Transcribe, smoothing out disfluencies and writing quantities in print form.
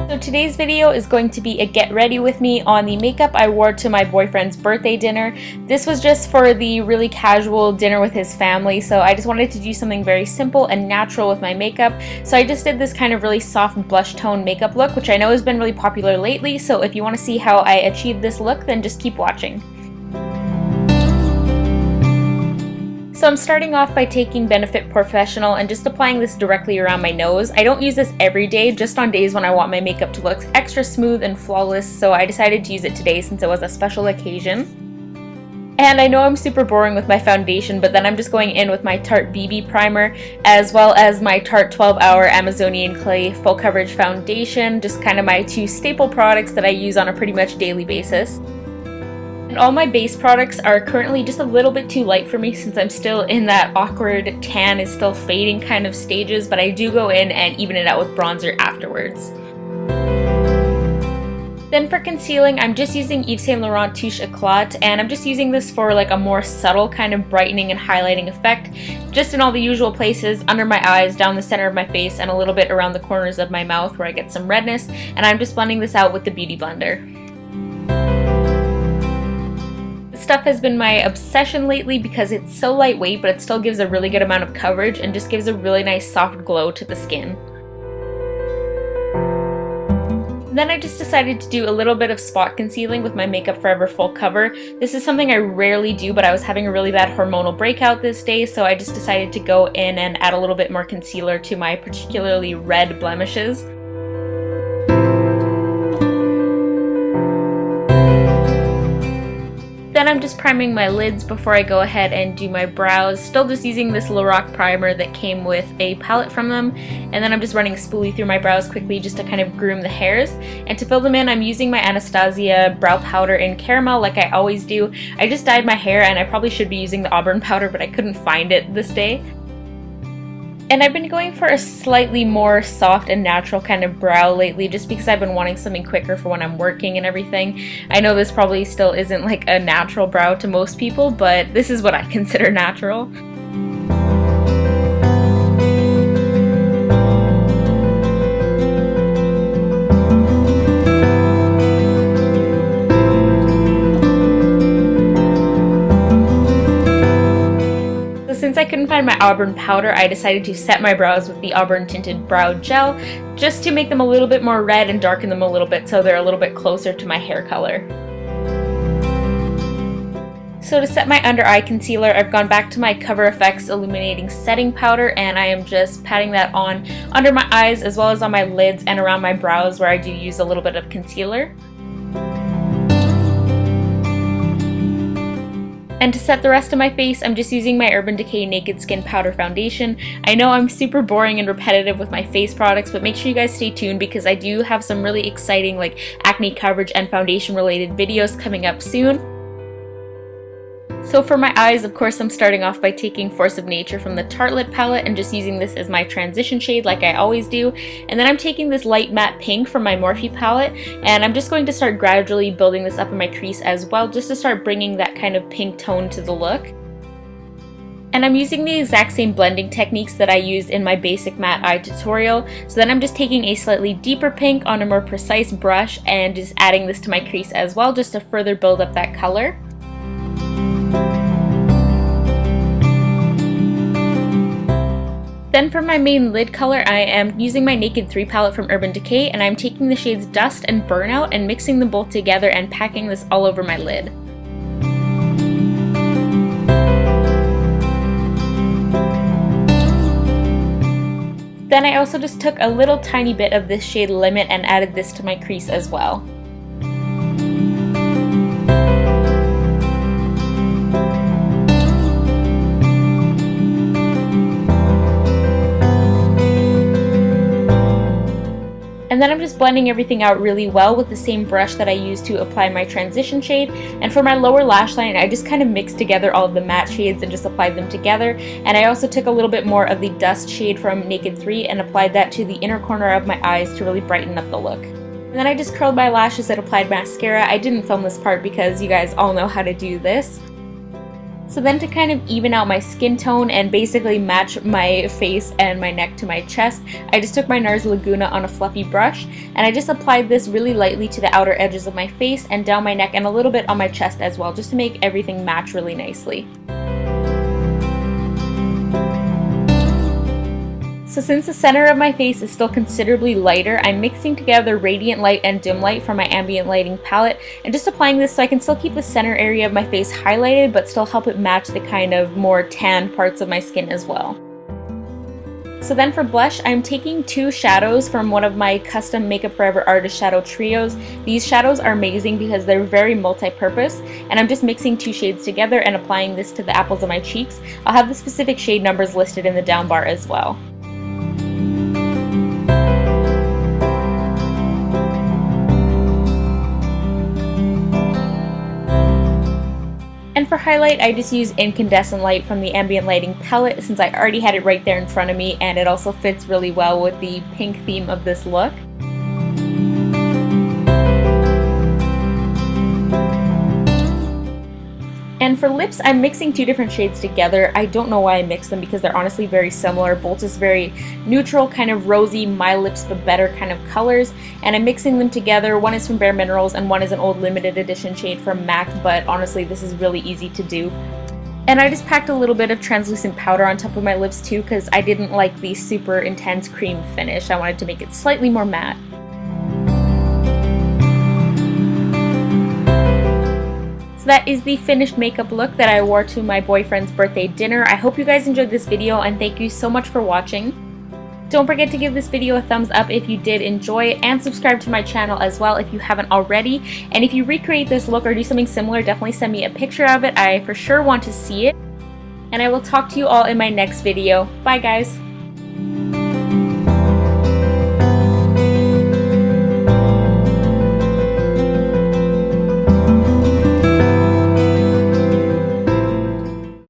So today's video is going to be a get ready with me on the makeup I wore to my boyfriend's birthday dinner. This was just for the really casual dinner with his family, so I just wanted to do something very simple and natural with my makeup. So I just did this kind of really soft blush tone makeup look, which I know has been really popular lately, so if you want to see how I achieved this look, then just keep watching. So I'm starting off by taking Benefit Professional and just applying this directly around my nose. I don't use this every day, just on days when I want my makeup to look extra smooth and flawless, so I decided to use it today since it was a special occasion. And I know I'm super boring with my foundation, but then I'm just going in with my Tarte BB Primer, as well as my Tarte 12 Hour Amazonian Clay Full Coverage Foundation, just kind of my two staple products that I use on a pretty much daily basis. And all my base products are currently just a little bit too light for me since I'm still in that awkward tan is still fading kind of stages, but I do go in and even it out with bronzer afterwards. Then for concealing, I'm just using Yves Saint Laurent Touche Éclat, and I'm just using this for like a more subtle kind of brightening and highlighting effect, just in all the usual places, under my eyes, down the center of my face, and a little bit around the corners of my mouth where I get some redness, and I'm just blending this out with the Beauty Blender. Stuff has been my obsession lately because it's so lightweight, but it still gives a really good amount of coverage and just gives a really nice soft glow to the skin. Then I just decided to do a little bit of spot concealing with my Makeup Forever Full Cover. This is something I rarely do, but I was having a really bad hormonal breakout this day, so I just decided to go in and add a little bit more concealer to my particularly red blemishes. Then I'm just priming my lids before I go ahead and do my brows, still just using this Lorac primer that came with a palette from them, and then I'm just running a spoolie through my brows quickly just to kind of groom the hairs. And to fill them in, I'm using my Anastasia brow powder in caramel like I always do. I just dyed my hair and I probably should be using the auburn powder, but I couldn't find it this day. And I've been going for a slightly more soft and natural kind of brow lately just because I've been wanting something quicker for when I'm working and everything. I know this probably still isn't like a natural brow to most people, but this is what I consider natural. Since I couldn't find my auburn powder, I decided to set my brows with the auburn tinted brow gel just to make them a little bit more red and darken them a little bit so they're a little bit closer to my hair color. So to set my under eye concealer, I've gone back to my Cover FX Illuminating Setting Powder, and I am just patting that on under my eyes as well as on my lids and around my brows where I do use a little bit of concealer. And to set the rest of my face, I'm just using my Urban Decay Naked Skin Powder Foundation. I know I'm super boring and repetitive with my face products, but make sure you guys stay tuned because I do have some really exciting like acne coverage and foundation related videos coming up soon. So for my eyes, of course, I'm starting off by taking Force of Nature from the Tartelette palette and just using this as my transition shade like I always do. And then I'm taking this light matte pink from my Morphe palette, and I'm just going to start gradually building this up in my crease as well, just to start bringing that kind of pink tone to the look. And I'm using the exact same blending techniques that I used in my basic matte eye tutorial. So then I'm just taking a slightly deeper pink on a more precise brush and just adding this to my crease as well, just to further build up that color. Then for my main lid color, I am using my Naked 3 palette from Urban Decay, and I'm taking the shades Dust and Burnout and mixing them both together and packing this all over my lid. Then I also just took a little tiny bit of this shade Limit and added this to my crease as well. And then I'm just blending everything out really well with the same brush that I used to apply my transition shade. And for my lower lash line, I just kind of mixed together all of the matte shades and just applied them together. And I also took a little bit more of the Dust shade from Naked 3 and applied that to the inner corner of my eyes to really brighten up the look. And then I just curled my lashes and applied mascara. I didn't film this part because you guys all know how to do this. So then to kind of even out my skin tone and basically match my face and my neck to my chest, I just took my NARS Laguna on a fluffy brush and I just applied this really lightly to the outer edges of my face and down my neck and a little bit on my chest as well, just to make everything match really nicely. So since the center of my face is still considerably lighter, I'm mixing together Radiant Light and Dim Light from my ambient lighting palette and just applying this so I can still keep the center area of my face highlighted but still help it match the kind of more tan parts of my skin as well. So then for blush, I'm taking two shadows from one of my custom Makeup Forever Artist Shadow Trios. These shadows are amazing because they're very multi-purpose, and I'm just mixing two shades together and applying this to the apples of my cheeks. I'll have the specific shade numbers listed in the down bar as well. And for highlight, I just use Incandescent Light from the Ambient Lighting palette since I already had it right there in front of me, and it also fits really well with the pink theme of this look. And for lips, I'm mixing two different shades together. I don't know why I mixed them because they're honestly very similar, both just very neutral, kind of rosy, My Lips But Better kind of colors. And I'm mixing them together. One is from Bare Minerals and one is an old limited edition shade from MAC, but honestly this is really easy to do. And I just packed a little bit of translucent powder on top of my lips too because I didn't like the super intense cream finish. I wanted to make it slightly more matte. So that is the finished makeup look that I wore to my boyfriend's birthday dinner. I hope you guys enjoyed this video and thank you so much for watching. Don't forget to give this video a thumbs up if you did enjoy it and subscribe to my channel as well if you haven't already. And if you recreate this look or do something similar, definitely send me a picture of it. I for sure want to see it. And I will talk to you all in my next video. Bye guys!